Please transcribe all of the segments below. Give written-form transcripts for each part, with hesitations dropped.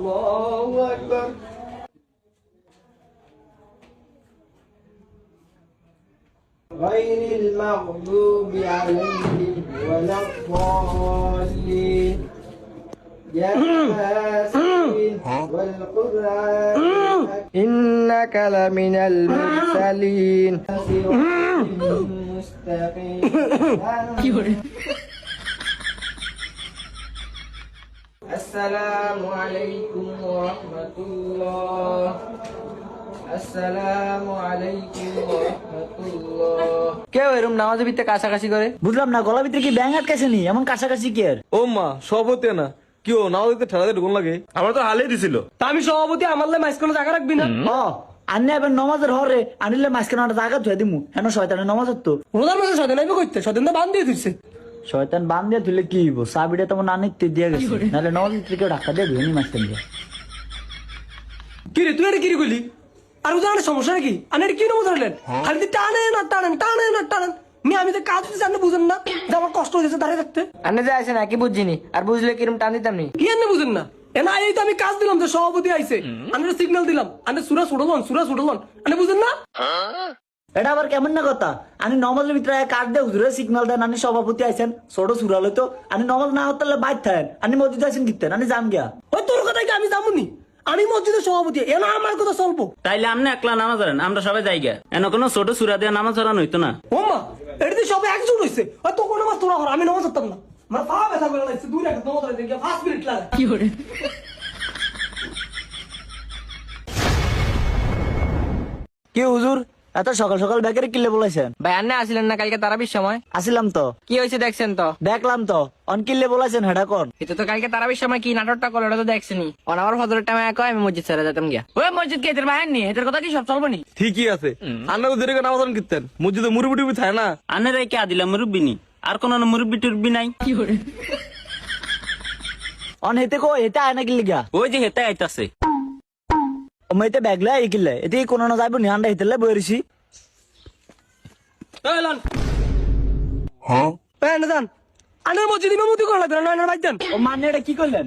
আল্লাহু আকবার। গায়রিল মাগদুবি আলাইহিম ওয়ালাদ-দাল্লিন। ইয়াসিন ওয়াল কুরআন ইন্নাকা লামিনাল মুরসালিন মুস্তাকিম। কি করে? আসসালামু আলাইকুম ওয়া রাহমাতুল্লাহ। আসসালামু আলাইকুম ওয়া রাহমাতুল্লাহ। কেউ এরকম নামাজের ভিতরে কাছাকাছি করে? বুঝলাম না, গলা ভিতরে কি ব্যাঙ আটকাছে নি? এমন কাছাকাছি কি আর? ও মা, সভাপতি না কেউ নামাজে ঠেলাতে ঢুকুন লাগে। আমার তো হালেই দিছিল। তা আমি সভাপতি, আমার মাঝখানে জায়গা রাখবি না? আন্নে এবার নমাজের হরে আনিলে মাঝখানে একটা জায়গা ধুয়ে দিমু। হেন শয়তানের নমাজ তো রোজার মাসে শয়তান আইবে কইতে, শয়তান তো বান দিয়ে দিচ্ছে। শয়তান বান দিয়ে ধুলে কি হইব? চাবিটা তোমার নানিতে দিয়ে গেছে, নাহলে নমাজ থেকে ধাক্কা দিয়ে ধুয়ে নি মাঝখান দিয়ে। কি রে তুই এটা কি কইলি? আর রোজার সমস্যা নাকি? আনে কি নমজ ধরলেন? খালি টানেন না টানেন, টানেন না টানেন। আমি তো কাজ দিচ্ছি, আপনি বুঝেন না যে আমার কষ্ট হয়েছে দাঁড়িয়ে থাকতে? আনে যে আছে না কি বুঝছিনি, আর বুঝলে কিরম টান দিতাম নি। কি আপনি বুঝেন না? এনা এই তো আমি কাজ দিলাম যে সভাপতি আইছে, আমি সিগন্যাল দিলাম, আমি সুরা ছুড়লন আপনি বুঝেন না? এটা আবার কেমন না কথা? আমি নমাজের ভিতরে কাঠ দিয়ে হুজুরে সিগন্যাল দেন, আমি সভাপতি আইছেন, ছোট সুরালো তো আমি নমাজ না হতে বাইর থাকেন, আমি মসজিদে আছেন কিতেন, আমি যাম গিয়া। ওই তোর কথাই কি আমি যাবনি? আমি মসজিদের সভাপতি, এনা আমার কথা চলবো। তাইলে আপনি একলা নামাজ ধরেন, আমরা সবাই যাই গা। এন কোনো ছোট সুরা দিয়ে নামাজ ধরানো হইতো না। ও মা, এটা তো সবাই একজোট হইছে। ওই তো কোন নামাজ তোরা হর, আমি নামাজ পড়তাম না। আমার পা ব্যথা করে লাগছে, 2 রাকাত নামাজ পড়তে গিয়ে 5 মিনিট লাগে। কি করে? কি হুজুর এত সকাল সকাল ব্যাগের কিলে বলেছেন? ভাই আন্নে আসিলেন না কালকে তারাবির সময়? আসিলাম তো। কি হয়েছে দেখছেন তো? দেখলাম তো। অন কিলে বলেছেন হেডা কোন? এটা তো কালকে তারাবির সময় কি নাটকটা করলো ওটা তো দেখছেনি। অন আমার ফজরের টাইমে কয় আমি মসজিদ ছেড়ে যেতাম গিয়া। ওই মসজিদ কে এদের বাহির নি, এদের কথা কি সব চলবো নি? ঠিকই আছে, আন্না তো দেরি করে নামাজ কিনতেন, মসজিদে মুরুবি টুবি থাকে না। আনের কে আদিলা মুরব্বি নি, আর কোন মুরব্বি টুরবি নাই। কি করে? অন হেতে কো হেতে আয় না কিলে গিয়া? ওই যে হেতে আইতাছে। ও মেতে ব্যাগলে আই কিলে এতে কোন না যাইব নি, আন্ডা হেতেলে বইরিছি। এই লন হ্যাঁ পেন দেন, আনে মসজিদে ইমামতি করে লাগবে না, না বাইর দেন। ও মানে এটা কি করলেন?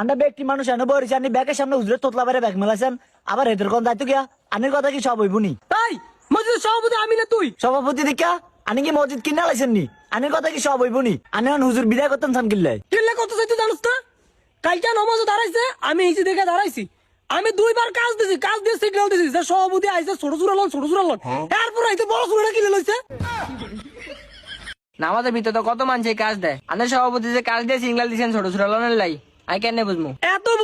আন্ডা ব্যক্তি মানুষ এনে বইরিছি, আনি ব্যাগের সামনে হুজুরে তোতলা বাইরে ব্যাগ মেলাছেন, আবার হেতের কোন যাইতো গিয়া? আনির কথা কি সব হইব নি? এই মসজিদের সভাপতি আমি না তুই? সভাপতি দেখা আনি কি মসজিদ কিনে লাইছেন নি? আনির কথা কি সব হইব নি? আনি হুজুর বিদায় করতেন সান কিল্লে কিল্লে কত চাইতে জানিস না? কালকে নামাজে দাঁড়াইছে, আমি এই যে দেখে দাঁড়াইছি, আমি 2 বার কাজ দিছি, কাজ দিয়ে সিগন্যাল দিছি যে সভাপতি আইছে, ছোট সুরা লন এরপর আইতে বড় সুরা কিলে লইছে। নামাজের ভিতরে তো কত মানুষ কাজ দেয়, আন্নের সভাপতি যে কাজ দিয়ে সিগন্যাল দিচ্ছেন ছোট ছোট লনের লাই, আমি কেন বুঝবো?